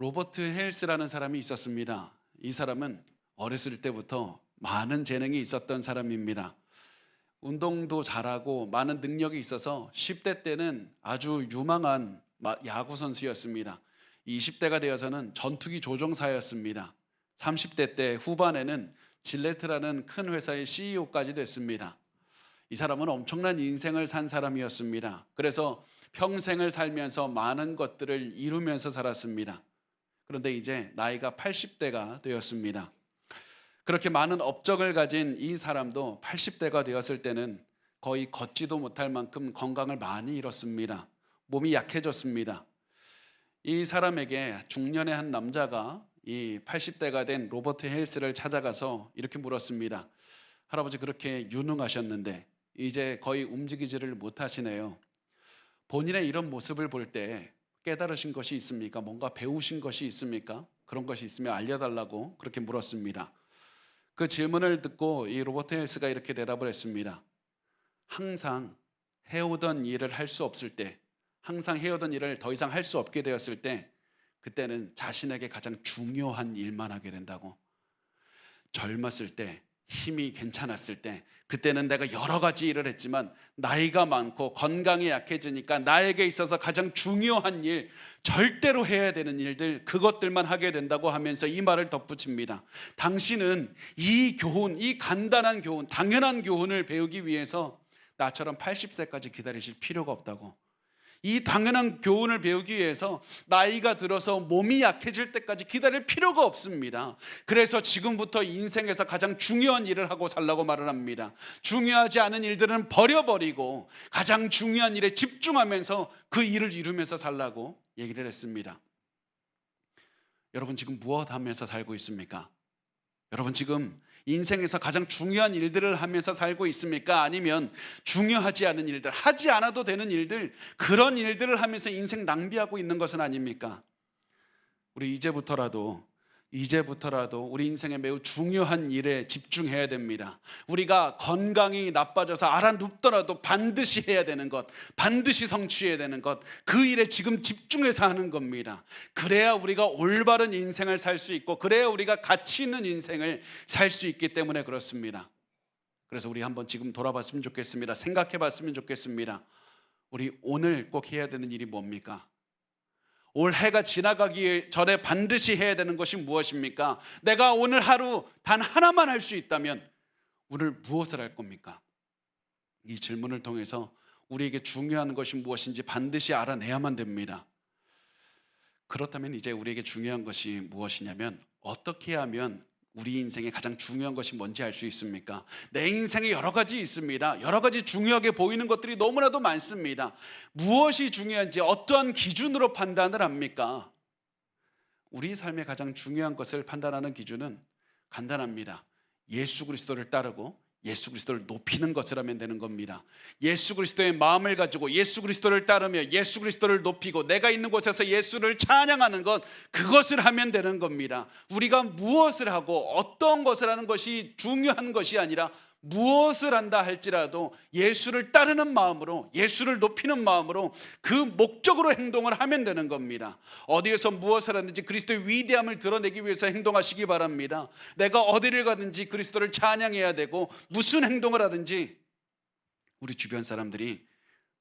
로버트 헬스라는 사람이 있었습니다. 이 사람은 어렸을 때부터 많은 재능이 있었던 사람입니다. 운동도 잘하고 많은 능력이 있어서 10대 때는 아주 유망한 야구 선수였습니다. 20대가 되어서는 전투기 조종사였습니다. 30대 때 후반에는 질레트라는 큰 회사의 CEO까지 됐습니다. 이 사람은 엄청난 인생을 산 사람이었습니다. 그래서 평생을 살면서 많은 것들을 이루면서 살았습니다. 그런데 이제 나이가 80대가 되었습니다. 그렇게 많은 업적을 가진 이 사람도 80대가 되었을 때는 거의 걷지도 못할 만큼 건강을 많이 잃었습니다. 몸이 약해졌습니다. 이 사람에게 중년의 한 남자가 이 80대가 된 로버트 헬스를 찾아가서 이렇게 물었습니다. 할아버지, 그렇게 유능하셨는데 이제 거의 움직이지를 못하시네요. 본인의 이런 모습을 볼 때 깨달으신 것이 있습니까? 뭔가 배우신 것이 있습니까? 그런 것이 있으면 알려달라고 그렇게 물었습니다. 그 질문을 듣고 이 로버트 헬스가 이렇게 대답을 했습니다. 항상 해오던 일을 할 수 없을 때, 항상 해오던 일을 더 이상 할 수 없게 되었을 때, 그때는 자신에게 가장 중요한 일만 하게 된다고. 젊었을 때, 힘이 괜찮았을 때, 그때는 내가 여러 가지 일을 했지만 나이가 많고 건강이 약해지니까 나에게 있어서 가장 중요한 일, 절대로 해야 되는 일들, 그것들만 하게 된다고 하면서 이 말을 덧붙입니다. 당신은 이 교훈, 이 간단한 교훈, 당연한 교훈을 배우기 위해서 나처럼 80세까지 기다리실 필요가 없다고. 이 당연한 교훈을 배우기 위해서 나이가 들어서 몸이 약해질 때까지 기다릴 필요가 없습니다. 그래서 지금부터 인생에서 가장 중요한 일을 하고 살라고 말을 합니다. 중요하지 않은 일들은 버려버리고 가장 중요한 일에 집중하면서 그 일을 이루면서 살라고 얘기를 했습니다. 여러분, 지금 무엇 하면서 살고 있습니까? 여러분, 지금 인생에서 가장 중요한 일들을 하면서 살고 있습니까? 아니면 중요하지 않은 일들, 하지 않아도 되는 일들, 그런 일들을 하면서 인생 낭비하고 있는 것은 아닙니까? 우리 이제부터라도 우리 인생에 매우 중요한 일에 집중해야 됩니다. 우리가 건강이 나빠져서 알아눕더라도 반드시 해야 되는 것, 반드시 성취해야 되는 것, 그 일에 지금 집중해서 하는 겁니다. 그래야 우리가 올바른 인생을 살 수 있고, 그래야 우리가 가치 있는 인생을 살 수 있기 때문에 그렇습니다. 그래서 우리 한번 지금 돌아봤으면 좋겠습니다. 생각해 봤으면 좋겠습니다. 우리 오늘 꼭 해야 되는 일이 뭡니까? 올 해가 지나가기 전에 반드시 해야 되는 것이 무엇입니까? 내가 오늘 하루 단 하나만 할 수 있다면 오늘 무엇을 할 겁니까? 이 질문을 통해서 우리에게 중요한 것이 무엇인지 반드시 알아내야만 됩니다. 그렇다면 이제 우리에게 중요한 것이 무엇이냐면, 어떻게 하면 우리 인생에 가장 중요한 것이 뭔지 알 수 있습니까? 내 인생에 여러 가지 있습니다. 여러 가지 중요하게 보이는 것들이 너무나도 많습니다. 무엇이 중요한지 어떠한 기준으로 판단을 합니까? 우리 삶에 가장 중요한 것을 판단하는 기준은 간단합니다. 예수 그리스도를 따르고 예수 그리스도를 높이는 것을 하면 되는 겁니다. 예수 그리스도의 마음을 가지고 예수 그리스도를 따르며 예수 그리스도를 높이고 내가 있는 곳에서 예수를 찬양하는 것, 그것을 하면 되는 겁니다. 우리가 무엇을 하고 어떤 것을 하는 것이 중요한 것이 아니라 무엇을 한다 할지라도 예수를 따르는 마음으로, 예수를 높이는 마음으로 그 목적으로 행동을 하면 되는 겁니다. 어디에서 무엇을 하든지 그리스도의 위대함을 드러내기 위해서 행동하시기 바랍니다. 내가 어디를 가든지 그리스도를 찬양해야 되고, 무슨 행동을 하든지 우리 주변 사람들이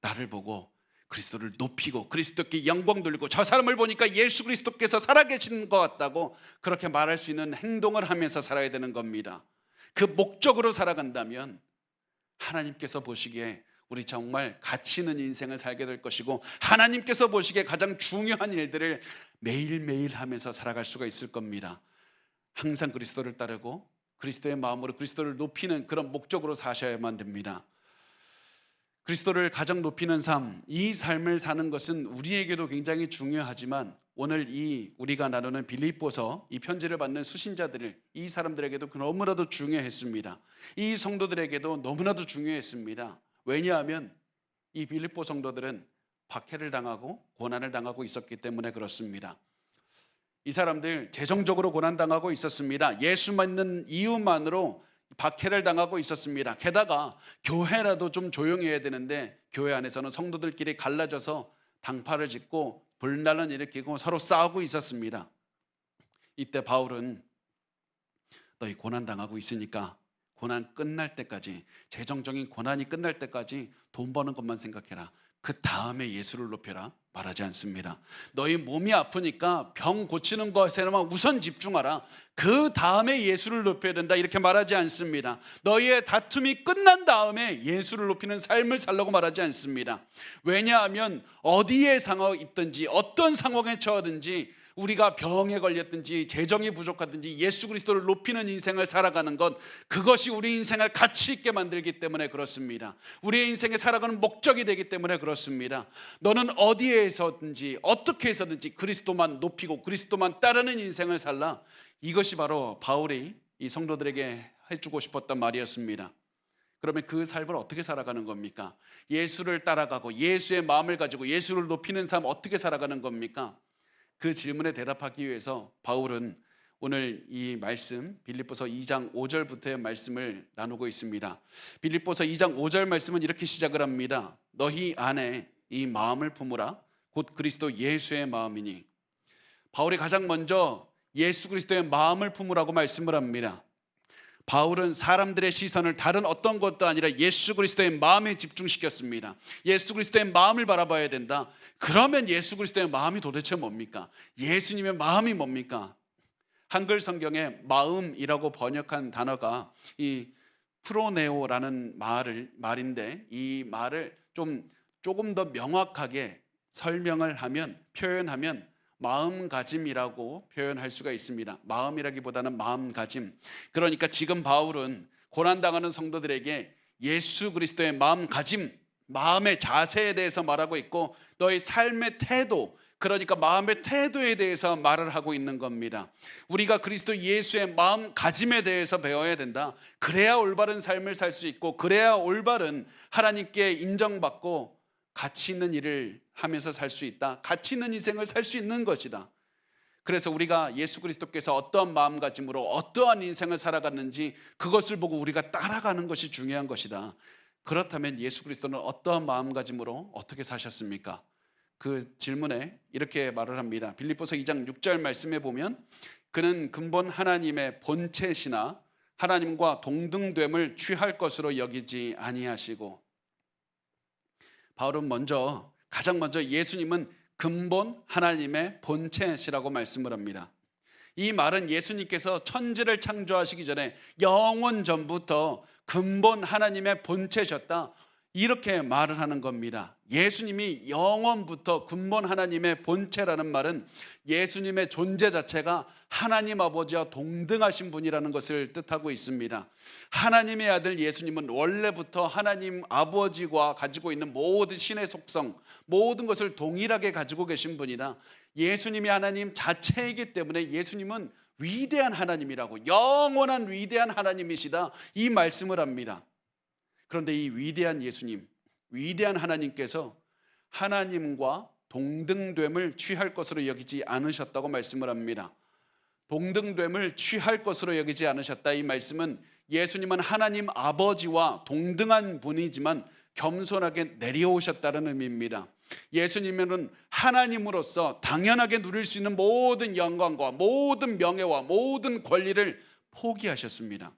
나를 보고 그리스도를 높이고 그리스도께 영광 돌리고, 저 사람을 보니까 예수 그리스도께서 살아계신 것 같다고 그렇게 말할 수 있는 행동을 하면서 살아야 되는 겁니다. 그 목적으로 살아간다면 하나님께서 보시기에 우리 정말 가치 있는 인생을 살게 될 것이고, 하나님께서 보시기에 가장 중요한 일들을 매일매일 하면서 살아갈 수가 있을 겁니다. 항상 그리스도를 따르고 그리스도의 마음으로 그리스도를 높이는 그런 목적으로 사셔야만 됩니다. 그리스도를 가장 높이는 삶, 이 삶을 사는 것은 우리에게도 굉장히 중요하지만, 오늘 우리가 나누는 빌립보서 이 편지를 받는 수신자들, 이 사람들에게도 너무나도 중요했습니다. 이 성도들에게도 너무나도 중요했습니다. 왜냐하면 이 빌립보 성도들은 박해를 당하고 고난을 당하고 있었기 때문에 그렇습니다. 이 사람들 재정적으로 고난당하고 있었습니다. 예수 믿는 이유만으로 박해를 당하고 있었습니다. 게다가 교회라도 좀 조용해야 되는데 교회 안에서는 성도들끼리 갈라져서 당파를 짓고 불난을 일으키고 서로 싸우고 있었습니다. 이때 바울은 너희 고난 당하고 있으니까 고난 끝날 때까지, 재정적인 고난이 끝날 때까지 돈 버는 것만 생각해라. 그 다음에 예수를 높여라 말하지 않습니다. 너희 몸이 아프니까 병 고치는 것에만 우선 집중하라. 그 다음에 예수를 높여야 된다 이렇게 말하지 않습니다. 너희의 다툼이 끝난 다음에 예수를 높이는 삶을 살라고 말하지 않습니다. 왜냐하면 어디에 상황에 있든지 어떤 상황에 처하든지 우리가 병에 걸렸든지 재정이 부족하든지 예수 그리스도를 높이는 인생을 살아가는 것, 그것이 우리 인생을 가치 있게 만들기 때문에 그렇습니다. 우리의 인생에 살아가는 목적이 되기 때문에 그렇습니다. 너는 어디에서든지 어떻게 해서든지 그리스도만 높이고 그리스도만 따르는 인생을 살라. 이것이 바로 바울이 이 성도들에게 해주고 싶었던 말이었습니다. 그러면 그 삶을 어떻게 살아가는 겁니까? 예수를 따라가고 예수의 마음을 가지고 예수를 높이는 삶 어떻게 살아가는 겁니까? 그 질문에 대답하기 위해서 바울은 오늘 이 말씀 빌립보서 2장 5절부터의 말씀을 나누고 있습니다. 빌립보서 2장 5절 말씀은 이렇게 시작을 합니다. 너희 안에 이 마음을 품으라 곧 그리스도 예수의 마음이니. 바울이 가장 먼저 예수 그리스도의 마음을 품으라고 말씀을 합니다. 바울은 사람들의 시선을 다른 어떤 것도 아니라 예수 그리스도의 마음에 집중시켰습니다. 예수 그리스도의 마음을 바라봐야 된다. 그러면 예수 그리스도의 마음이 도대체 뭡니까? 예수님의 마음이 뭡니까? 한글 성경에 마음이라고 번역한 단어가 이 프로네오라는 말인데, 이 말을 조금 더 명확하게 설명을 하면, 표현하면 마음가짐이라고 표현할 수가 있습니다. 마음이라기보다는 마음가짐. 그러니까 지금 바울은 고난당하는 성도들에게 예수 그리스도의 마음가짐, 마음의 자세에 대해서 말하고 있고, 너의 삶의 태도, 그러니까 마음의 태도에 대해서 말을 하고 있는 겁니다. 우리가 그리스도 예수의 마음가짐에 대해서 배워야 된다. 그래야 올바른 삶을 살 수 있고, 그래야 올바른 하나님께 인정받고 가치 있는 일을 하면서 살 수 있다. 가치 있는 인생을 살 수 있는 것이다. 그래서 우리가 예수 그리스도께서 어떠한 마음가짐으로 어떠한 인생을 살아갔는지 그것을 보고 우리가 따라가는 것이 중요한 것이다. 그렇다면 예수 그리스도는 어떠한 마음가짐으로 어떻게 사셨습니까? 그 질문에 이렇게 말을 합니다. 빌립보서 2장 6절 말씀에 보면 그는 근본 하나님의 본체시나 하나님과 동등됨을 취할 것으로 여기지 아니하시고. 바울은 가장 먼저 예수님은 근본 하나님의 본체시라고 말씀을 합니다. 이 말은 예수님께서 천지를 창조하시기 전에 영원 전부터 근본 하나님의 본체셨다, 이렇게 말을 하는 겁니다. 예수님이 영원부터 근본 하나님의 본체라는 말은 예수님의 존재 자체가 하나님 아버지와 동등하신 분이라는 것을 뜻하고 있습니다. 하나님의 아들 예수님은 원래부터 하나님 아버지와 가지고 있는 모든 신의 속성, 모든 것을 동일하게 가지고 계신 분이다. 예수님이 하나님 자체이기 때문에 예수님은 위대한 하나님이라고, 영원한 위대한 하나님이시다, 이 말씀을 합니다. 그런데 이 위대한 예수님, 위대한 하나님께서 하나님과 동등됨을 취할 것으로 여기지 않으셨다고 말씀을 합니다. 동등됨을 취할 것으로 여기지 않으셨다, 이 말씀은 예수님은 하나님 아버지와 동등한 분이지만 겸손하게 내려오셨다는 의미입니다. 예수님은 하나님으로서 당연하게 누릴 수 있는 모든 영광과 모든 명예와 모든 권리를 포기하셨습니다.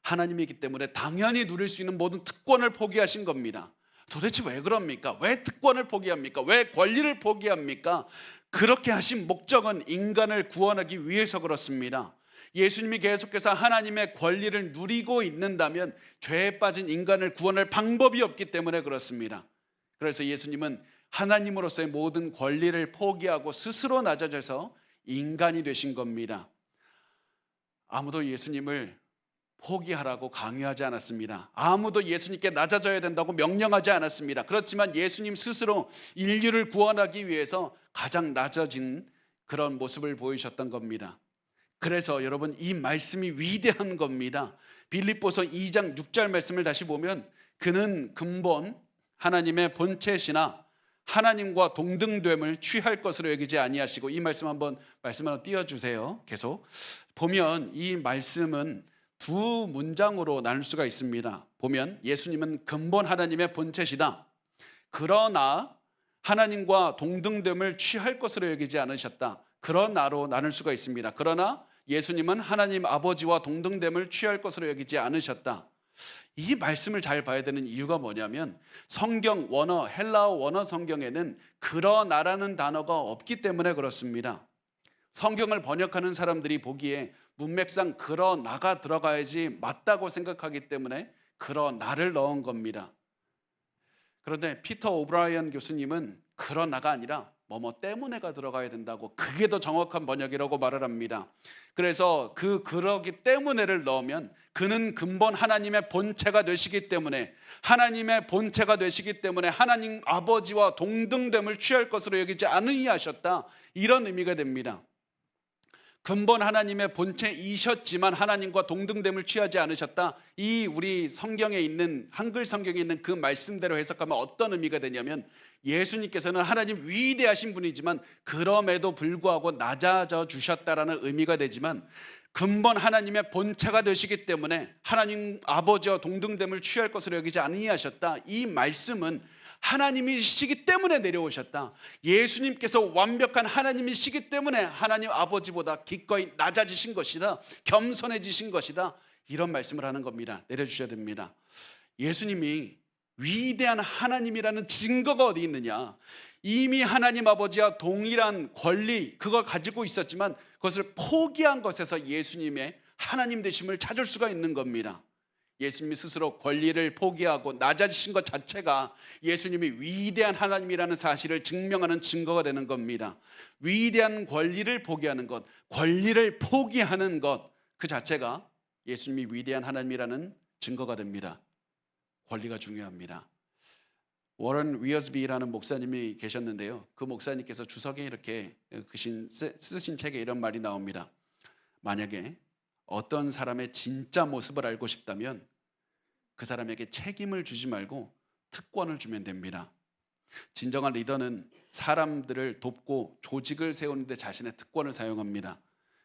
하나님이기 때문에 당연히 누릴 수 있는 모든 특권을 포기하신 겁니다. 도대체 왜 그럽니까? 왜 특권을 포기합니까? 왜 권리를 포기합니까? 그렇게 하신 목적은 인간을 구원하기 위해서 그렇습니다. 예수님이 계속해서 하나님의 권리를 누리고 있는다면 죄에 빠진 인간을 구원할 방법이 없기 때문에 그렇습니다. 그래서 예수님은 하나님으로서의 모든 권리를 포기하고 스스로 낮아져서 인간이 되신 겁니다. 아무도 예수님을 포기하라고 강요하지 않았습니다. 아무도 예수님께 낮아져야 된다고 명령하지 않았습니다. 그렇지만 예수님 스스로 인류를 구원하기 위해서 가장 낮아진 그런 모습을 보이셨던 겁니다. 그래서 여러분, 이 말씀이 위대한 겁니다. 빌립보서 2장 6절 말씀을 다시 보면 그는 근본 하나님의 본체시나 하나님과 동등됨을 취할 것으로 여기지 아니하시고, 이 말씀 한번 띄워주세요. 계속 보면 이 말씀은 두 문장으로 나눌 수가 있습니다. 보면 예수님은 근본 하나님의 본체시다, 그러나 하나님과 동등됨을 취할 것으로 여기지 않으셨다. 그런 나로 나눌 수가 있습니다. 그러나 예수님은 하나님 아버지와 동등됨을 취할 것으로 여기지 않으셨다. 이 말씀을 잘 봐야 되는 이유가 뭐냐면 성경 원어, 헬라어 원어 성경에는 그러나라는 단어가 없기 때문에 그렇습니다. 성경을 번역하는 사람들이 보기에 문맥상 그러나가 들어가야지 맞다고 생각하기 때문에 그러나를 넣은 겁니다. 그런데 피터 오브라이언 교수님은 그러나가 아니라 뭐뭐 때문에가 들어가야 된다고, 그게 더 정확한 번역이라고 말을 합니다. 그래서 그러기 때문에를 넣으면 그는 근본 하나님의 본체가 되시기 때문에, 하나님의 본체가 되시기 때문에 하나님 아버지와 동등됨을 취할 것으로 여기지 않으시었다, 이런 의미가 됩니다. 근본 하나님의 본체이셨지만 하나님과 동등됨을 취하지 않으셨다. 이 우리 성경에 있는, 한글 성경에 있는 그 말씀대로 해석하면 어떤 의미가 되냐면, 예수님께서는 하나님 위대하신 분이지만 그럼에도 불구하고 낮아져 주셨다라는 의미가 되지만, 근본 하나님의 본체가 되시기 때문에 하나님 아버지와 동등됨을 취할 것으로 여기지 아니하셨다. 이 말씀은 하나님이시기 때문에 내려오셨다. 예수님께서 완벽한 하나님이시기 때문에 하나님 아버지보다 기꺼이 낮아지신 것이다, 겸손해지신 것이다, 이런 말씀을 하는 겁니다. 내려주셔야 됩니다. 예수님이 위대한 하나님이라는 증거가 어디 있느냐? 이미 하나님 아버지와 동일한 권리, 그걸 가지고 있었지만 그것을 포기한 것에서 예수님의 하나님 되심을 찾을 수가 있는 겁니다. 예수님이 스스로 권리를 포기하고 낮아지신 것 자체가 예수님이 위대한 하나님이라는 사실을 증명하는 증거가 되는 겁니다. 위대한 권리를 포기하는 것, 권리를 포기하는 것, 그 자체가 예수님이 위대한 하나님이라는 증거가 됩니다. 권리가 중요합니다. 워런 위어스비라는 목사님이 계셨는데요, 그 목사님께서 주석에 이렇게 쓰신 책에 이런 말이 나옵니다. 만약에 어떤 사람의 진짜 모습을 알고 싶다면 그 사람에게 책임을 주지 말고 특권을 주면 됩니다. 진정한 리더는 사람들을 돕고 조직을 세우는데 자신의 특권을 사용합니다.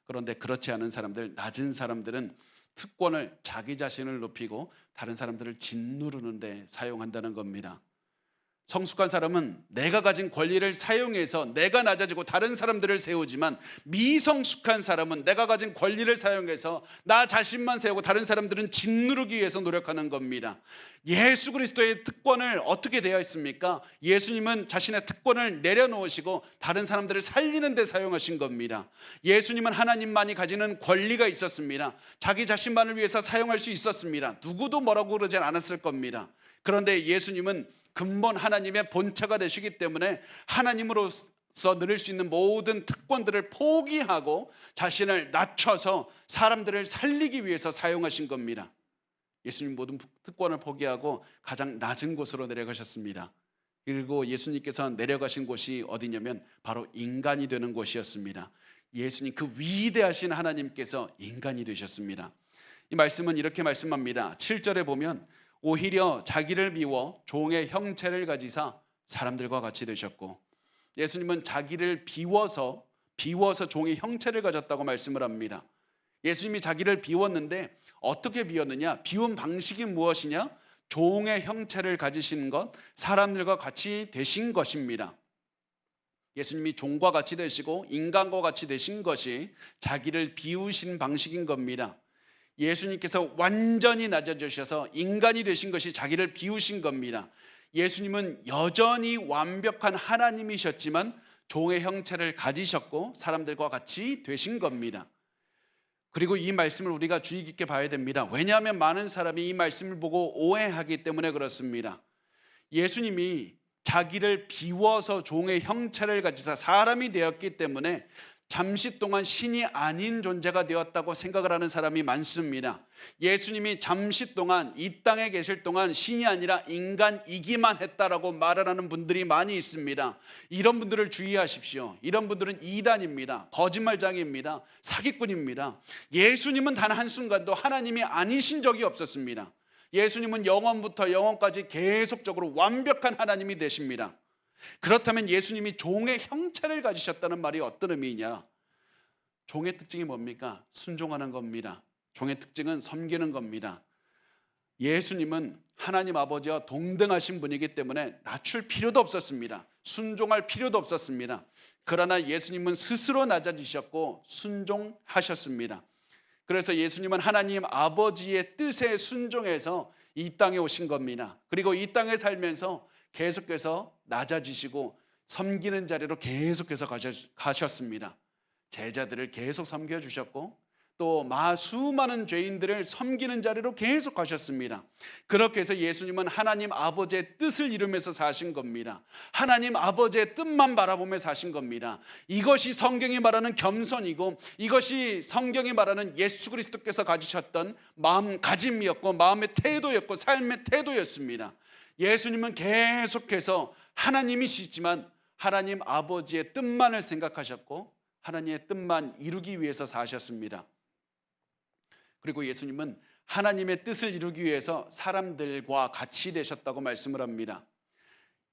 그런데 그렇지 않은 사람들, 낮은 사람들은 특권을 자기 자신을 높이고 다른 사람들을 짓누르는 데 사용한다는 겁니다. 성숙한 사람은 내가 가진 권리를 사용해서 내가 낮아지고 다른 사람들을 세우지만, 미성숙한 사람은 내가 가진 권리를 사용해서 나 자신만 세우고 다른 사람들은 짓누르기 위해서 노력하는 겁니다. 예수 그리스도의 특권을 어떻게 되어 있습니까? 예수님은 자신의 특권을 내려놓으시고 다른 사람들을 살리는 데 사용하신 겁니다. 예수님은 하나님만이 가지는 권리가 있었습니다. 자기 자신만을 위해서 사용할 수 있었습니다. 누구도 뭐라고 그러진 않았을 겁니다. 그런데 예수님은 근본 하나님의 본체가 되시기 때문에 하나님으로서 누릴 수 있는 모든 특권들을 포기하고 자신을 낮춰서 사람들을 살리기 위해서 사용하신 겁니다. 예수님 모든 특권을 포기하고 가장 낮은 곳으로 내려가셨습니다. 그리고 예수님께서 내려가신 곳이 어디냐면 바로 인간이 되는 곳이었습니다. 예수님, 그 위대하신 하나님께서 인간이 되셨습니다. 이 말씀은 이렇게 말씀합니다. 7절에 보면 오히려 자기를 비워 종의 형체를 가지사 사람들과 같이 되셨고, 예수님은 자기를 비워서 종의 형체를 가졌다고 말씀을 합니다. 예수님이 자기를 비웠는데 어떻게 비웠느냐? 비운 방식이 무엇이냐? 종의 형체를 가지신 것, 사람들과 같이 되신 것입니다. 예수님이 종과 같이 되시고 인간과 같이 되신 것이 자기를 비우신 방식인 겁니다. 예수님께서 완전히 낮아지셔서 인간이 되신 것이 자기를 비우신 겁니다. 예수님은 여전히 완벽한 하나님이셨지만 종의 형체를 가지셨고 사람들과 같이 되신 겁니다. 그리고 이 말씀을 우리가 주의 깊게 봐야 됩니다. 왜냐하면 많은 사람이 이 말씀을 보고 오해하기 때문에 그렇습니다. 예수님이 자기를 비워서 종의 형체를 가지사 사람이 되었기 때문에 잠시 동안 신이 아닌 존재가 되었다고 생각을 하는 사람이 많습니다. 예수님이 잠시 동안 이 땅에 계실 동안 신이 아니라 인간이기만 했다라고 말을 하는 분들이 많이 있습니다. 이런 분들을 주의하십시오. 이런 분들은 이단입니다. 거짓말장입니다. 사기꾼입니다. 예수님은 단 한순간도 하나님이 아니신 적이 없었습니다. 예수님은 영원부터 영원까지 계속적으로 완벽한 하나님이 되십니다. 그렇다면 예수님이 종의 형체를 가지셨다는 말이 어떤 의미냐? 종의 특징이 뭡니까? 순종하는 겁니다. 종의 특징은 섬기는 겁니다. 예수님은 하나님 아버지와 동등하신 분이기 때문에 낮출 필요도 없었습니다. 순종할 필요도 없었습니다. 그러나 예수님은 스스로 낮아지셨고 순종하셨습니다. 그래서 예수님은 하나님 아버지의 뜻에 순종해서 이 땅에 오신 겁니다. 그리고 이 땅에 살면서 계속해서 낮아지시고 섬기는 자리로 계속해서 가셨습니다. 제자들을 계속 섬겨주셨고 또 수많은 죄인들을 섬기는 자리로 계속 가셨습니다. 그렇게 해서 예수님은 하나님 아버지의 뜻을 이루면서 사신 겁니다. 하나님 아버지의 뜻만 바라보며 사신 겁니다. 이것이 성경이 말하는 겸손이고 이것이 성경이 말하는 예수 그리스도께서 가지셨던 마음가짐이었고 마음의 태도였고 삶의 태도였습니다. 예수님은 계속해서 하나님이시지만 하나님 아버지의 뜻만을 생각하셨고 하나님의 뜻만 이루기 위해서 사셨습니다. 그리고 예수님은 하나님의 뜻을 이루기 위해서 사람들과 같이 되셨다고 말씀을 합니다.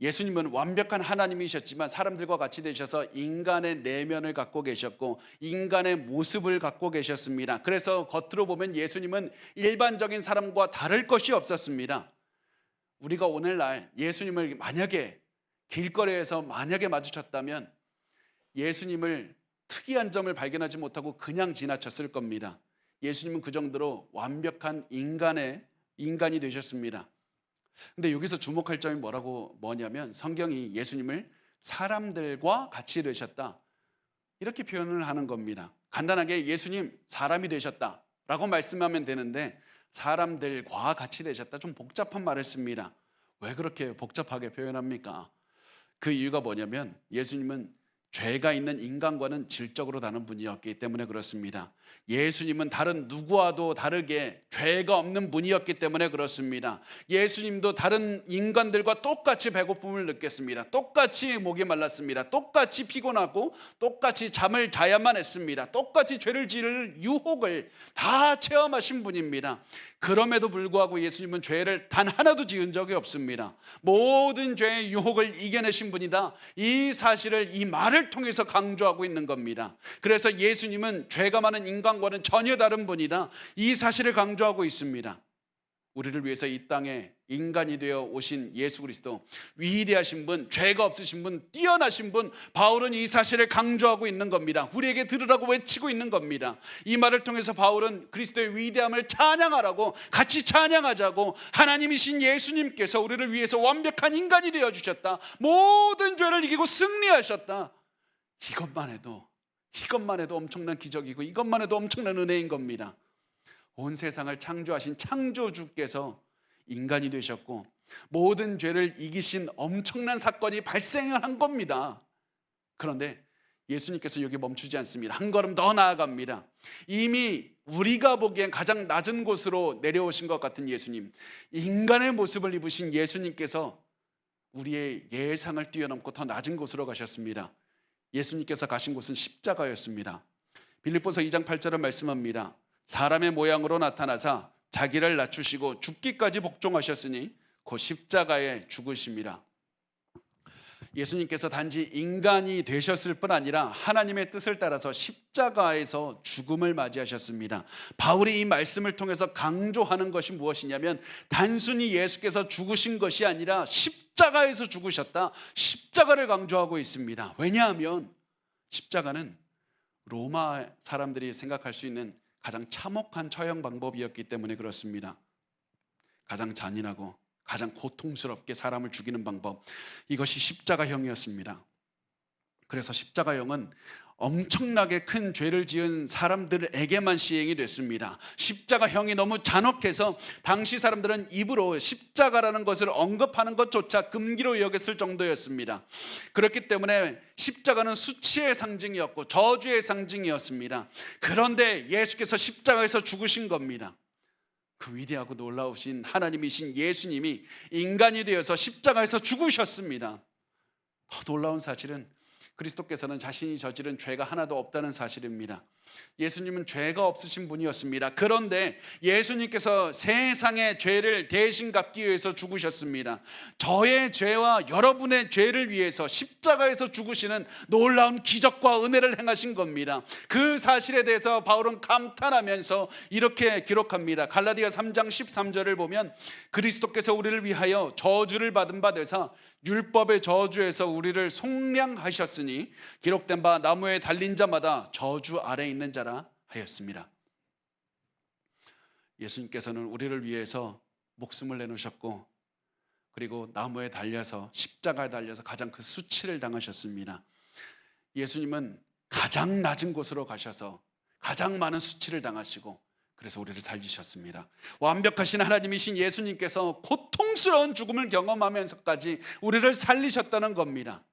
예수님은 완벽한 하나님이셨지만 사람들과 같이 되셔서 인간의 내면을 갖고 계셨고 인간의 모습을 갖고 계셨습니다. 그래서 겉으로 보면 예수님은 일반적인 사람과 다를 것이 없었습니다. 우리가 오늘날 예수님을 만약에 길거리에서 마주쳤다면 예수님을 특이한 점을 발견하지 못하고 그냥 지나쳤을 겁니다. 예수님은 그 정도로 완벽한 인간이 되셨습니다. 근데 여기서 주목할 점이 뭐냐면 성경이 예수님을 사람들과 같이 되셨다 이렇게 표현을 하는 겁니다. 간단하게 예수님 사람이 되셨다라고 말씀하면 되는데 사람들과 같이 되셨다 좀 복잡한 말을 씁니다. 왜 그렇게 복잡하게 표현합니까? 그 이유가 뭐냐면 예수님은 죄가 있는 인간과는 질적으로 다른 분이었기 때문에 그렇습니다. 예수님은 다른 누구와도 다르게 죄가 없는 분이었기 때문에 그렇습니다. 예수님도 다른 인간들과 똑같이 배고픔을 느꼈습니다. 똑같이 목이 말랐습니다. 똑같이 피곤하고 똑같이 잠을 자야만 했습니다. 똑같이 죄를 지을 유혹을 다 체험하신 분입니다. 그럼에도 불구하고 예수님은 죄를 단 하나도 지은 적이 없습니다. 모든 죄의 유혹을 이겨내신 분이다. 이 사실을 이 말을 통해서 강조하고 있는 겁니다. 그래서 예수님은 죄가 많은 인간과는 전혀 다른 분이다. 이 사실을 강조하고 있습니다. 우리를 위해서 이 땅에 인간이 되어 오신 예수 그리스도, 위대하신 분, 죄가 없으신 분, 뛰어나신 분, 바울은 이 사실을 강조하고 있는 겁니다. 우리에게 들으라고 외치고 있는 겁니다. 이 말을 통해서 바울은 그리스도의 위대함을 찬양하라고, 같이 찬양하자고, 하나님이신 예수님께서 우리를 위해서 완벽한 인간이 되어주셨다, 모든 죄를 이기고 승리하셨다, 이것만 해도 엄청난 기적이고 이것만 해도 엄청난 은혜인 겁니다. 온 세상을 창조하신 창조주께서 인간이 되셨고 모든 죄를 이기신 엄청난 사건이 발생한 겁니다. 그런데 예수님께서 여기 멈추지 않습니다. 한 걸음 더 나아갑니다. 이미 우리가 보기엔 가장 낮은 곳으로 내려오신 것 같은 예수님, 인간의 모습을 입으신 예수님께서 우리의 예상을 뛰어넘고 더 낮은 곳으로 가셨습니다. 예수님께서 가신 곳은 십자가였습니다. 빌립보서 2장 8절을 말씀합니다. 사람의 모양으로 나타나사 자기를 낮추시고 죽기까지 복종하셨으니 곧 십자가에 죽으심이라. 예수님께서 단지 인간이 되셨을 뿐 아니라 하나님의 뜻을 따라서 십자가에서 죽음을 맞이하셨습니다. 바울이 이 말씀을 통해서 강조하는 것이 무엇이냐면 단순히 예수께서 죽으신 것이 아니라 십자가에서 죽으셨다, 십자가를 강조하고 있습니다. 왜냐하면 십자가는 로마 사람들이 생각할 수 있는 가장 참혹한 처형 방법이었기 때문에 그렇습니다. 가장 잔인하고 가장 고통스럽게 사람을 죽이는 방법, 이것이 십자가형이었습니다. 그래서 십자가형은 엄청나게 큰 죄를 지은 사람들에게만 시행이 됐습니다. 십자가형이 너무 잔혹해서 당시 사람들은 입으로 십자가라는 것을 언급하는 것조차 금기로 여겼을 정도였습니다. 그렇기 때문에 십자가는 수치의 상징이었고 저주의 상징이었습니다. 그런데 예수께서 십자가에서 죽으신 겁니다. 그 위대하고 놀라우신 하나님이신 예수님이 인간이 되어서 십자가에서 죽으셨습니다. 더 놀라운 사실은 그리스도께서는 자신이 저지른 죄가 하나도 없다는 사실입니다. 예수님은 죄가 없으신 분이었습니다. 그런데 예수님께서 세상의 죄를 대신 갚기 위해서 죽으셨습니다. 저의 죄와 여러분의 죄를 위해서 십자가에서 죽으시는 놀라운 기적과 은혜를 행하신 겁니다. 그 사실에 대해서 바울은 감탄하면서 이렇게 기록합니다. 갈라디아 3장 13절을 보면 그리스도께서 우리를 위하여 저주를 받은 바 되사 율법의 저주에서 우리를 속량하셨으니 기록된 바 나무에 달린 자마다 저주 아래 있는 자라 하였습니다. 예수님께서는 우리를 위해서 목숨을 내놓으셨고, 그리고 나무에 달려서, 십자가에 달려서 가장 그 수치를 당하셨습니다. 예수님은 가장 낮은 곳으로 가셔서 가장 많은 수치를 당하시고, 그래서 우리를 살리셨습니다. 완벽하신 하나님이신 예수님께서 고통스러운 죽음을 경험하면서까지 우리를 살리셨다는 겁니다.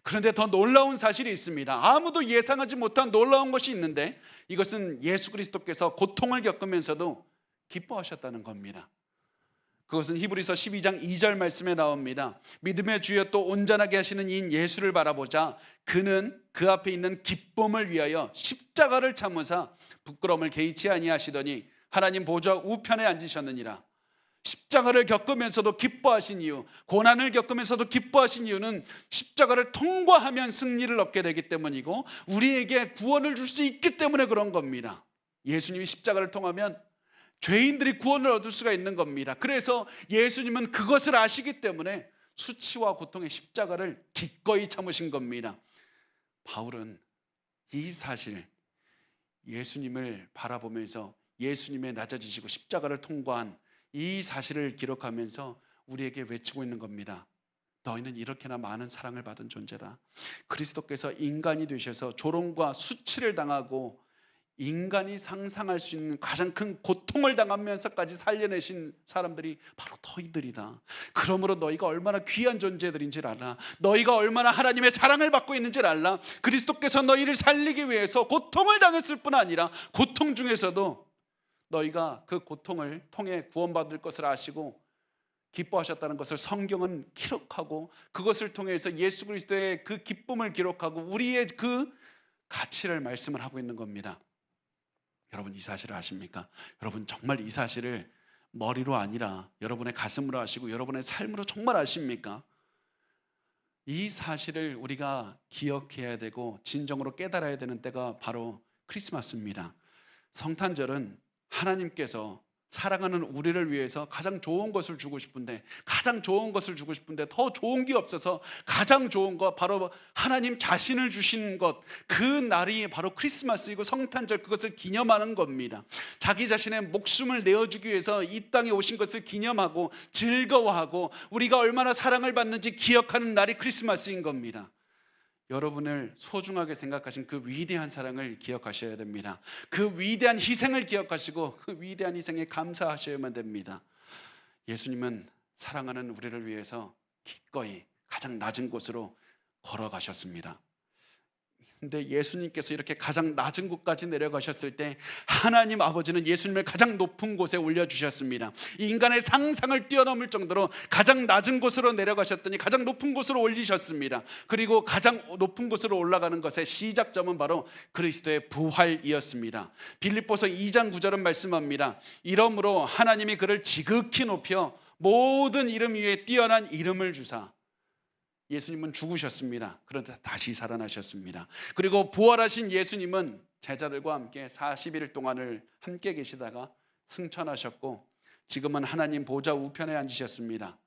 그런데 더 놀라운 사실이 있습니다. 아무도 예상하지 못한 놀라운 것이 있는데, 이것은 예수 그리스도께서 고통을 겪으면서도 기뻐하셨다는 겁니다. 그것은 히브리서 12장 2절 말씀에 나옵니다. 믿음의 주여 또 온전하게 하시는 이인 예수를 바라보자 그는 그 앞에 있는 기쁨을 위하여 십자가를 참으사 부끄러움을 개의치 아니하시더니 하나님 보좌 우편에 앉으셨느니라. 십자가를 겪으면서도 기뻐하신 이유, 고난을 겪으면서도 기뻐하신 이유는 십자가를 통과하면 승리를 얻게 되기 때문이고, 우리에게 구원을 줄 수 있기 때문에 그런 겁니다. 예수님이 십자가를 통하면 죄인들이 구원을 얻을 수가 있는 겁니다. 그래서 예수님은 그것을 아시기 때문에 수치와 고통의 십자가를 기꺼이 참으신 겁니다. 바울은 이 사실, 예수님을 바라보면서 예수님의 낮아지시고 십자가를 통과한 이 사실을 기록하면서 우리에게 외치고 있는 겁니다. 너희는 이렇게나 많은 사랑을 받은 존재다. 그리스도께서 인간이 되셔서 조롱과 수치를 당하고 인간이 상상할 수 있는 가장 큰 고통을 당하면서까지 살려내신 사람들이 바로 너희들이다. 그러므로 너희가 얼마나 귀한 존재들인지를 알아. 너희가 얼마나 하나님의 사랑을 받고 있는지를 알아. 그리스도께서 너희를 살리기 위해서 고통을 당했을 뿐 아니라 고통 중에서도 너희가 그 고통을 통해 구원받을 것을 아시고 기뻐하셨다는 것을 성경은 기록하고, 그것을 통해서 예수 그리스도의 그 기쁨을 기록하고 우리의 그 가치를 말씀을 하고 있는 겁니다. 여러분, 이 사실을 아십니까? 여러분, 정말 이 사실을 머리로 아니라 여러분의 가슴으로 아시고 여러분의 삶으로 정말 아십니까? 이 사실을 우리가 기억해야 되고 진정으로 깨달아야 되는 때가 바로 크리스마스입니다. 성탄절은 하나님께서 사랑하는 우리를 위해서 가장 좋은 것을 주고 싶은데, 더 좋은 게 없어서 가장 좋은 것, 바로 하나님 자신을 주신 것, 그 날이 바로 크리스마스이고 성탄절, 그것을 기념하는 겁니다. 자기 자신의 목숨을 내어주기 위해서 이 땅에 오신 것을 기념하고 즐거워하고 우리가 얼마나 사랑을 받는지 기억하는 날이 크리스마스인 겁니다. 여러분을 소중하게 생각하신 그 위대한 사랑을 기억하셔야 됩니다. 그 위대한 희생을 기억하시고 그 위대한 희생에 감사하셔야만 됩니다. 예수님은 사랑하는 우리를 위해서 기꺼이 가장 낮은 곳으로 걸어가셨습니다. 근데 예수님께서 이렇게 가장 낮은 곳까지 내려가셨을 때 하나님 아버지는 예수님을 가장 높은 곳에 올려주셨습니다. 이 인간의 상상을 뛰어넘을 정도로 가장 낮은 곳으로 내려가셨더니 가장 높은 곳으로 올리셨습니다. 그리고 가장 높은 곳으로 올라가는 것의 시작점은 바로 그리스도의 부활이었습니다. 빌립보서 2장 9절은 말씀합니다. 이러므로 하나님이 그를 지극히 높여 모든 이름 위에 뛰어난 이름을 주사. 예수님은 죽으셨습니다. 그런데 다시 살아나셨습니다. 그리고 부활하신 예수님은 제자들과 함께 40일 동안을 함께 계시다가 승천하셨고 지금은 하나님 보좌 우편에 앉으셨습니다.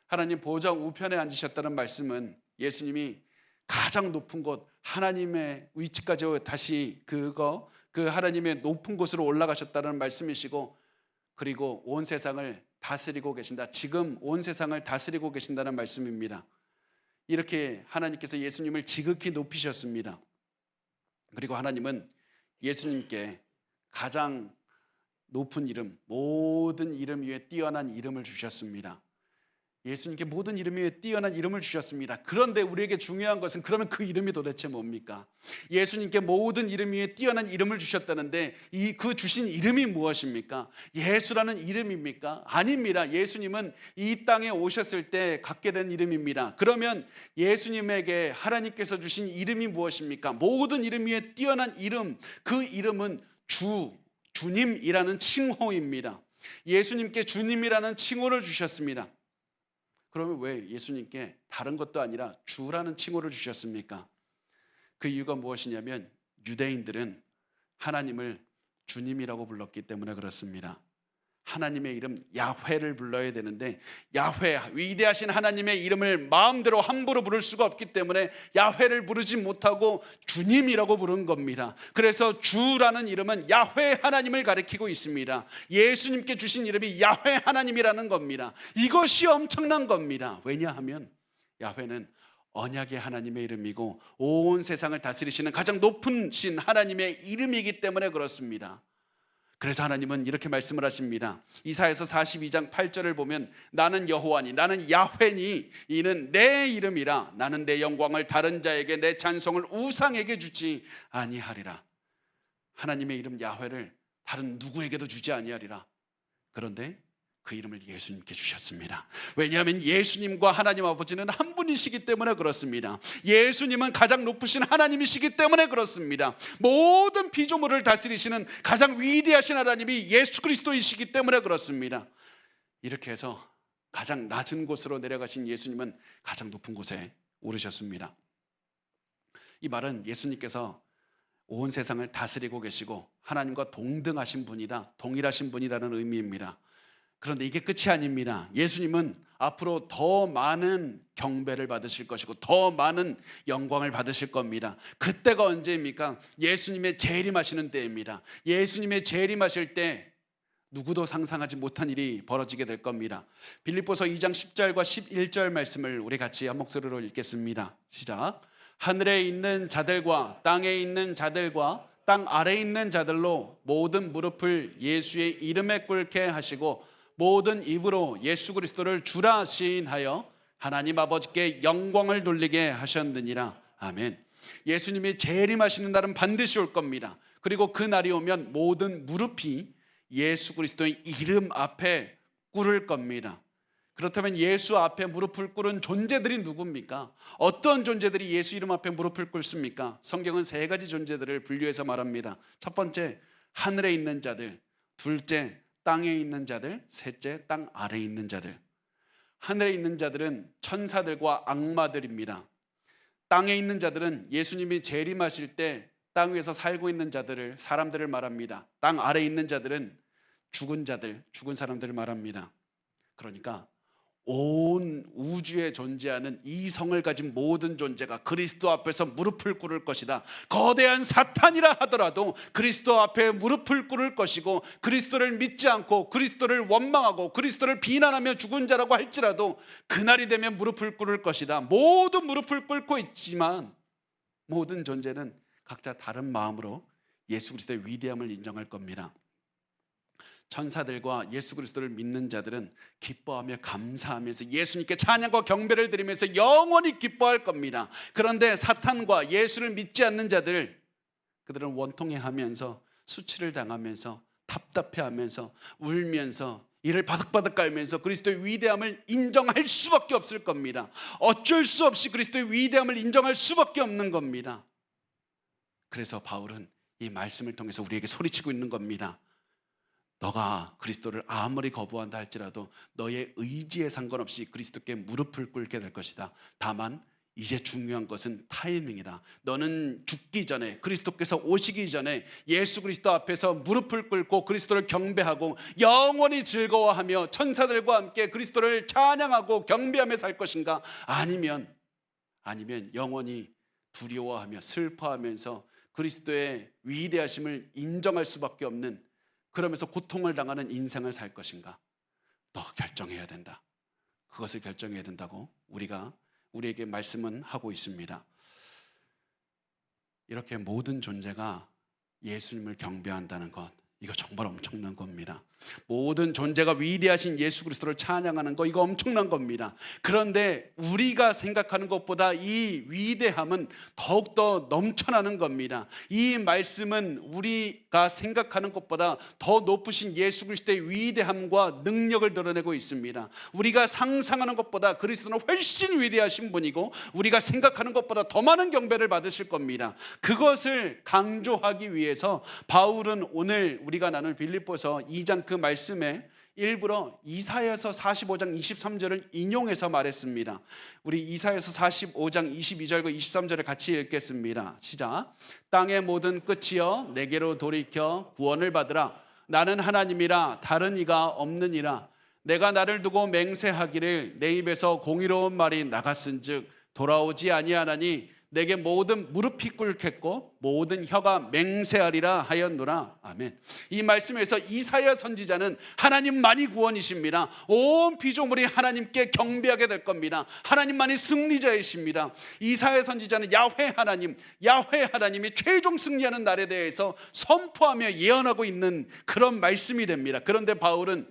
하나님 보좌 우편에 앉으셨다는 말씀은 예수님이 가장 높은 곳, 하나님의 위치까지 다시 그 하나님의 높은 곳으로 올라가셨다는 말씀이시고, 그리고 온 세상을 다스리고 계신다. 지금 온 세상을 다스리고 계신다는 말씀입니다. 이렇게 하나님께서 예수님을 지극히 높이셨습니다. 그리고 하나님은 예수님께 가장 높은 이름, 모든 이름 위에 뛰어난 이름을 주셨습니다. 예수님께 모든 이름 위에 뛰어난 이름을 주셨습니다. 그런데 우리에게 중요한 것은 그러면 그 이름이 도대체 뭡니까? 예수님께 모든 이름 위에 뛰어난 이름을 주셨다는데 그 주신 이름이 무엇입니까? 예수라는 이름입니까? 아닙니다. 예수님은 이 땅에 오셨을 때 갖게 된 이름입니다. 그러면 예수님에게 하나님께서 주신 이름이 무엇입니까? 모든 이름 위에 뛰어난 이름, 그 이름은 주님이라는 칭호입니다. 예수님께 주님이라는 칭호를 주셨습니다. 그러면 왜 예수님께 다른 것도 아니라 주라는 칭호를 주셨습니까? 그 이유가 무엇이냐면 유대인들은 하나님을 주님이라고 불렀기 때문에 그렇습니다. 하나님의 이름 야훼를 불러야 되는데 야훼, 위대하신 하나님의 이름을 마음대로 함부로 부를 수가 없기 때문에 야훼를 부르지 못하고 주님이라고 부른 겁니다. 그래서 주라는 이름은 야훼 하나님을 가리키고 있습니다. 예수님께 주신 이름이 야훼 하나님이라는 겁니다. 이것이 엄청난 겁니다. 왜냐하면 야훼는 언약의 하나님의 이름이고 온 세상을 다스리시는 가장 높은 신 하나님의 이름이기 때문에 그렇습니다. 그래서 하나님은 이렇게 말씀을 하십니다. 이사야서 42장 8절을 보면 나는 여호와니 나는 야훼니 이는 내 이름이라 나는 내 영광을 다른 자에게 내 찬송을 우상에게 주지 아니하리라. 하나님의 이름 야훼를 다른 누구에게도 주지 아니하리라. 그런데 그 이름을 예수님께 주셨습니다. 왜냐하면 예수님과 하나님 아버지는 한 분이시기 때문에 그렇습니다. 예수님은 가장 높으신 하나님이시기 때문에 그렇습니다. 모든 피조물을 다스리시는 가장 위대하신 하나님이 예수 그리스도이시기 때문에 그렇습니다. 이렇게 해서 가장 낮은 곳으로 내려가신 예수님은 가장 높은 곳에 오르셨습니다. 이 말은 예수님께서 온 세상을 다스리고 계시고 하나님과 동등하신 분이다, 동일하신 분이라는 의미입니다. 그런데 이게 끝이 아닙니다. 예수님은 앞으로 더 많은 경배를 받으실 것이고 더 많은 영광을 받으실 겁니다. 그때가 언제입니까? 예수님의 재림하시는 때입니다. 예수님의 재림하실 때 누구도 상상하지 못한 일이 벌어지게 될 겁니다. 빌립보서 2장 10절과 11절 말씀을 우리 같이 한 목소리로 읽겠습니다. 시작. 하늘에 있는 자들과 땅에 있는 자들과 땅 아래에 있는 자들로 모든 무릎을 예수의 이름에 꿇게 하시고 모든 입으로 예수 그리스도를 주라 시인하여 하나님 아버지께 영광을 돌리게 하셨느니라. 아멘. 예수님이 재림하시는 날은 반드시 올 겁니다. 그리고 그 날이 오면 모든 무릎이 예수 그리스도의 이름 앞에 꿇을 겁니다. 그렇다면 예수 앞에 무릎을 꿇은 존재들이 누굽니까? 어떤 존재들이 예수 이름 앞에 무릎을 꿇습니까? 성경은 세 가지 존재들을 분류해서 말합니다. 첫 번째, 하늘에 있는 자들. 둘째, 땅에 있는 자들. 셋째, 땅 아래에 있는 자들. 하늘에 있는 자들은 천사들과 악마들입니다. 땅에 있는 자들은 예수님이 재림하실 때 땅 위에서 살고 있는 자들을, 사람들을 말합니다. 땅 아래에 있는 자들은 죽은 자들, 죽은 사람들을 말합니다. 그러니까 온 우주에 존재하는 이성을 가진 모든 존재가 그리스도 앞에서 무릎을 꿇을 것이다. 거대한 사탄이라 하더라도 그리스도 앞에 무릎을 꿇을 것이고, 그리스도를 믿지 않고 그리스도를 원망하고 그리스도를 비난하며 죽은 자라고 할지라도 그날이 되면 무릎을 꿇을 것이다. 모두 무릎을 꿇고 있지만 모든 존재는 각자 다른 마음으로 예수 그리스도의 위대함을 인정할 겁니다. 천사들과 예수 그리스도를 믿는 자들은 기뻐하며 감사하면서 예수님께 찬양과 경배를 드리면서 영원히 기뻐할 겁니다. 그런데 사탄과 예수를 믿지 않는 자들, 그들은 원통해하면서 수치를 당하면서 답답해하면서 울면서 이를 바득바득 깔면서 그리스도의 위대함을 인정할 수밖에 없을 겁니다. 어쩔 수 없이 그리스도의 위대함을 인정할 수밖에 없는 겁니다. 그래서 바울은 이 말씀을 통해서 우리에게 소리치고 있는 겁니다. 너가 그리스도를 아무리 거부한다 할지라도 너의 의지에 상관없이 그리스도께 무릎을 꿇게 될 것이다. 다만 이제 중요한 것은 타이밍이다. 너는 죽기 전에, 그리스도께서 오시기 전에 예수 그리스도 앞에서 무릎을 꿇고 그리스도를 경배하고 영원히 즐거워하며 천사들과 함께 그리스도를 찬양하고 경배하며 살 것인가? 아니면 영원히 두려워하며 슬퍼하면서 그리스도의 위대하심을 인정할 수밖에 없는, 그러면서 고통을 당하는 인생을 살 것인가? 너 결정해야 된다. 그것을 결정해야 된다고 우리에게 말씀은 하고 있습니다. 이렇게 모든 존재가 예수님을 경배한다는 것, 이거 정말 엄청난 겁니다. 모든 존재가 위대하신 예수 그리스도를 찬양하는 거, 이거 엄청난 겁니다. 그런데 우리가 생각하는 것보다 이 위대함은 더욱더 넘쳐나는 겁니다. 이 말씀은 우리가 생각하는 것보다 더 높으신 예수 그리스도의 위대함과 능력을 드러내고 있습니다. 우리가 상상하는 것보다 그리스도는 훨씬 위대하신 분이고 우리가 생각하는 것보다 더 많은 경배를 받으실 겁니다. 그것을 강조하기 위해서 바울은 오늘 우리가 나눌 빌립보서 2장 그 말씀에 일부러 이사야서 45장 23절을 인용해서 말했습니다. 우리 이사야서 45장 22절과 23절을 같이 읽겠습니다. 시작. 땅의 모든 끝이여 내게로 돌이켜 구원을 받으라. 나는 하나님이라 다른 이가 없느니라. 내가 나를 두고 맹세하기를 내 입에서 공의로운 말이 나갔은즉 돌아오지 아니하나니 내게 모든 무릎이 꿇겠고 모든 혀가 맹세하리라 하였노라. 아멘. 이 말씀에서 이사야 선지자는 하나님만이 구원이십니다. 온 피조물이 하나님께 경배하게 될 겁니다. 하나님만이 승리자이십니다. 이사야 선지자는 야훼 하나님이 최종 승리하는 날에 대해서 선포하며 예언하고 있는 그런 말씀이 됩니다. 그런데 바울은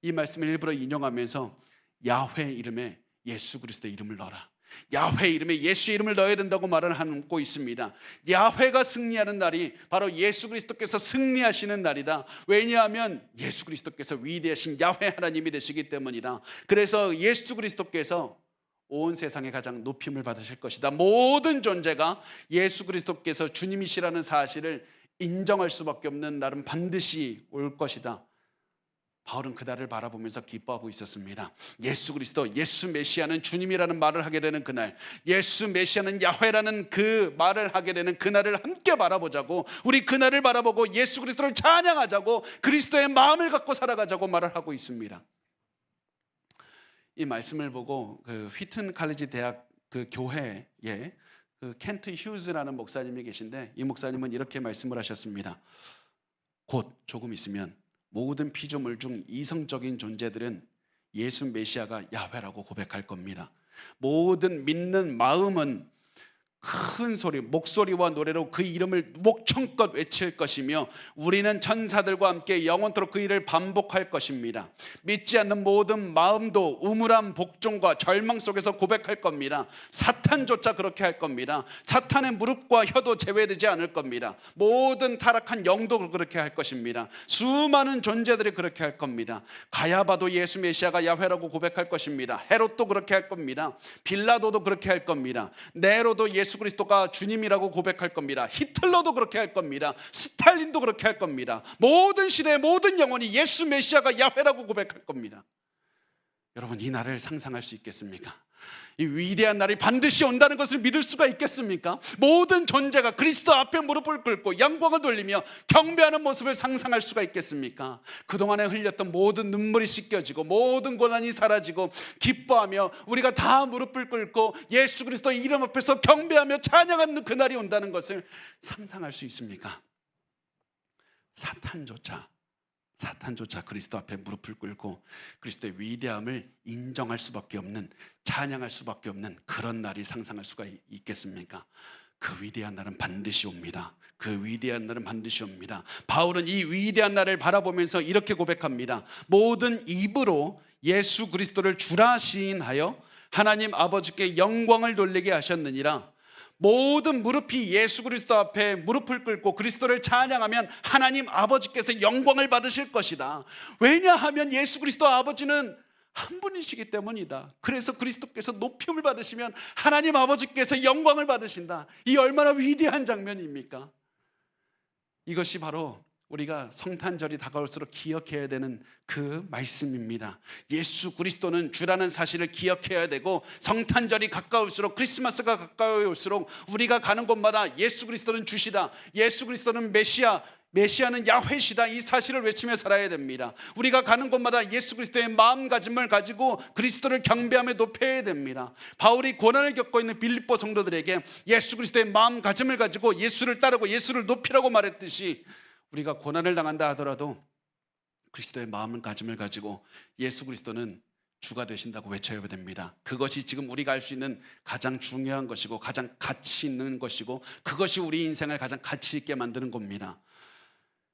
이 말씀을 일부러 인용하면서 야훼 이름에 예수 그리스도의 이름을 넣어라, 야훼 이름에 예수의 이름을 넣어야 된다고 말을 하고 있습니다. 야훼가 승리하는 날이 바로 예수 그리스도께서 승리하시는 날이다. 왜냐하면 예수 그리스도께서 위대하신 야훼 하나님이 되시기 때문이다. 그래서 예수 그리스도께서 온 세상에 가장 높임을 받으실 것이다. 모든 존재가 예수 그리스도께서 주님이시라는 사실을 인정할 수밖에 없는 날은 반드시 올 것이다. 바울은 그날을 바라보면서 기뻐하고 있었습니다. 예수 그리스도, 예수 메시아는 주님이라는 말을 하게 되는 그날, 예수 메시아는 야훼라는 그 말을 하게 되는 그날을 함께 바라보자고, 우리 그날을 바라보고 예수 그리스도를 찬양하자고, 그리스도의 마음을 갖고 살아가자고 말을 하고 있습니다. 이 말씀을 보고 그 휘튼 칼리지 대학 그 교회에 그 켄트 휴즈라는 목사님이 계신데, 이 목사님은 이렇게 말씀을 하셨습니다. 곧 조금 있으면 모든 피조물 중 이성적인 존재들은 예수 메시아가 야훼라고 고백할 겁니다. 모든 믿는 마음은 큰 소리, 목소리와 노래로 그 이름을 목청껏 외칠 것이며 우리는 천사들과 함께 영원토록 그 일을 반복할 것입니다. 믿지 않는 모든 마음도 우물한 복종과 절망 속에서 고백할 겁니다. 사탄조차 그렇게 할 겁니다. 사탄의 무릎과 혀도 제외되지 않을 겁니다. 모든 타락한 영도 그렇게 할 것입니다. 수많은 존재들이 그렇게 할 겁니다. 가야바도 예수 메시아가 야훼라고 고백할 것입니다. 헤롯도 그렇게 할 겁니다. 빌라도도 그렇게 할 겁니다. 네로도 예수 그리스도가 주님이라고 고백할 겁니다. 히틀러도 그렇게 할 겁니다. 스탈린도 그렇게 할 겁니다. 모든 시대의 모든 영혼이 예수 메시아가 야훼라고 고백할 겁니다. 여러분, 이 날을 상상할 수 있겠습니까? 이 위대한 날이 반드시 온다는 것을 믿을 수가 있겠습니까? 모든 존재가 그리스도 앞에 무릎을 꿇고 영광을 돌리며 경배하는 모습을 상상할 수가 있겠습니까? 그동안에 흘렸던 모든 눈물이 씻겨지고 모든 고난이 사라지고 기뻐하며 우리가 다 무릎을 꿇고 예수 그리스도 이름 앞에서 경배하며 찬양하는 그날이 온다는 것을 상상할 수 있습니까? 사탄조차 그리스도 앞에 무릎을 꿇고 그리스도의 위대함을 인정할 수밖에 없는, 찬양할 수밖에 없는 그런 날이 상상할 수가 있겠습니까? 그 위대한 날은 반드시 옵니다. 그 위대한 날은 반드시 옵니다. 바울은 이 위대한 날을 바라보면서 이렇게 고백합니다. 모든 입으로 예수 그리스도를 주라 시인하여 하나님 아버지께 영광을 돌리게 하셨느니라. 모든 무릎이 예수 그리스도 앞에 무릎을 꿇고 그리스도를 찬양하면 하나님 아버지께서 영광을 받으실 것이다. 왜냐하면 예수 그리스도 아버지는 한 분이시기 때문이다. 그래서 그리스도께서 높임을 받으시면 하나님 아버지께서 영광을 받으신다. 이 얼마나 위대한 장면입니까? 이것이 바로 우리가 성탄절이 다가올수록 기억해야 되는 그 말씀입니다. 예수 그리스도는 주라는 사실을 기억해야 되고, 성탄절이 가까울수록, 크리스마스가 가까울수록 우리가 가는 곳마다 예수 그리스도는 주시다, 예수 그리스도는 메시아는 야훼시다, 이 사실을 외치며 살아야 됩니다. 우리가 가는 곳마다 예수 그리스도의 마음가짐을 가지고 그리스도를 경배하며 높여야 됩니다. 바울이 고난을 겪고 있는 빌립보 성도들에게 예수 그리스도의 마음가짐을 가지고 예수를 따르고 예수를 높이라고 말했듯이, 우리가 고난을 당한다 하더라도 그리스도의 마음가짐을 가지고 예수 그리스도는 주가 되신다고 외쳐야 됩니다. 그것이 지금 우리가 할 수 있는 가장 중요한 것이고 가장 가치 있는 것이고, 그것이 우리 인생을 가장 가치 있게 만드는 겁니다.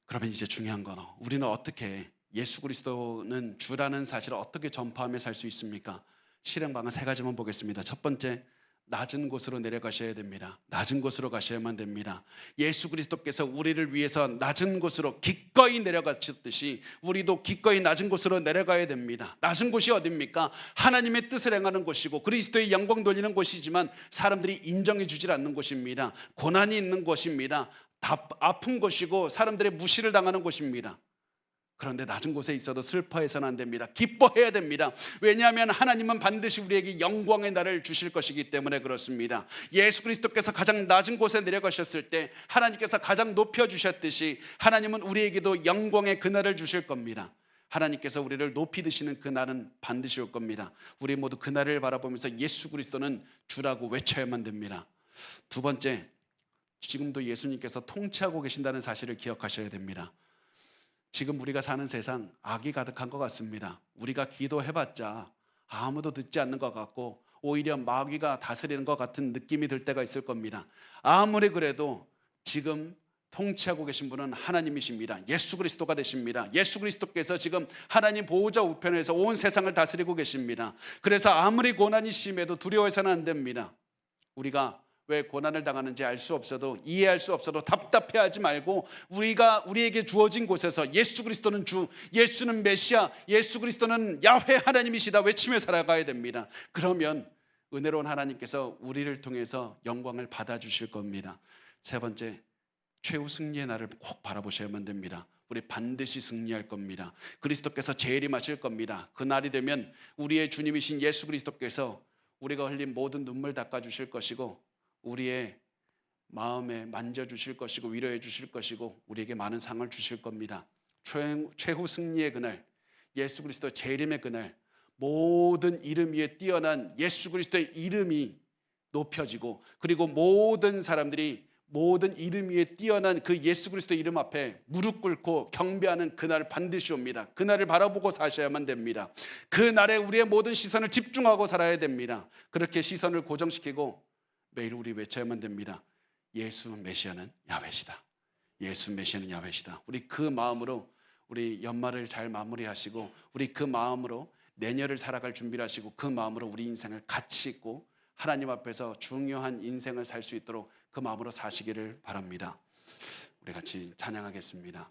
그러면 이제 중요한 건, 우리는 어떻게 예수 그리스도는 주라는 사실을 어떻게 전파하며 살 수 있습니까? 실행방안 3가지만 보겠습니다. 첫 번째, 낮은 곳으로 내려가셔야 됩니다. 낮은 곳으로 가셔야만 됩니다. 예수 그리스도께서 우리를 위해서 낮은 곳으로 기꺼이 내려가셨듯이 우리도 기꺼이 낮은 곳으로 내려가야 됩니다. 낮은 곳이 어디입니까? 하나님의 뜻을 행하는 곳이고 그리스도의 영광 돌리는 곳이지만 사람들이 인정해 주질 않는 곳입니다. 고난이 있는 곳입니다. 아픈 곳이고 사람들의 무시를 당하는 곳입니다. 그런데 낮은 곳에 있어도 슬퍼해서는 안 됩니다. 기뻐해야 됩니다. 왜냐하면 하나님은 반드시 우리에게 영광의 날을 주실 것이기 때문에 그렇습니다. 예수 그리스도께서 가장 낮은 곳에 내려가셨을 때 하나님께서 가장 높여주셨듯이 하나님은 우리에게도 영광의 그날을 주실 겁니다. 하나님께서 우리를 높이 드시는 그날은 반드시 올 겁니다. 우리 모두 그날을 바라보면서 예수 그리스도는 주라고 외쳐야만 됩니다. 두 번째, 지금도 예수님께서 통치하고 계신다는 사실을 기억하셔야 됩니다. 지금 우리가 사는 세상 악이 가득한 것 같습니다. 우리가 기도해봤자 아무도 듣지 않는 것 같고 오히려 마귀가 다스리는 것 같은 느낌이 들 때가 있을 겁니다. 아무리 그래도 지금 통치하고 계신 분은 하나님이십니다. 예수 그리스도가 되십니다. 예수 그리스도께서 지금 하나님 보호자 우편에서 온 세상을 다스리고 계십니다. 그래서 아무리 고난이 심해도 두려워해서는 안 됩니다. 우리가 왜 고난을 당하는지 알 수 없어도, 이해할 수 없어도 답답해하지 말고 우리에게 주어진 곳에서 예수 그리스도는 주, 예수는 메시아, 예수 그리스도는 야훼 하나님이시다 외치며 살아가야 됩니다. 그러면 은혜로운 하나님께서 우리를 통해서 영광을 받아주실 겁니다. 세 번째, 최후 승리의 날을 꼭 바라보셔야만 됩니다. 우리 반드시 승리할 겁니다. 그리스도께서 재림하실 겁니다. 그 날이 되면 우리의 주님이신 예수 그리스도께서 우리가 흘린 모든 눈물 닦아주실 것이고 우리의 마음에 만져주실 것이고 위로해 주실 것이고 우리에게 많은 상을 주실 겁니다. 최후 승리의 그날, 예수 그리스도 재림의 그날, 모든 이름 위에 뛰어난 예수 그리스도의 이름이 높여지고 그리고 모든 사람들이 모든 이름 위에 뛰어난 그 예수 그리스도 이름 앞에 무릎 꿇고 경배하는 그날 반드시 옵니다. 그날을 바라보고 사셔야만 됩니다. 그날에 우리의 모든 시선을 집중하고 살아야 됩니다. 그렇게 시선을 고정시키고 매일 우리 외쳐야만 됩니다. 예수 메시아는 야훼시다. 예수 메시아는 야훼시다. 우리 그 마음으로 우리 연말을 잘 마무리하시고 우리 그 마음으로 내년을 살아갈 준비를 하시고 그 마음으로 우리 인생을 가치 있고 하나님 앞에서 중요한 인생을 살 수 있도록 그 마음으로 사시기를 바랍니다. 우리 같이 찬양하겠습니다.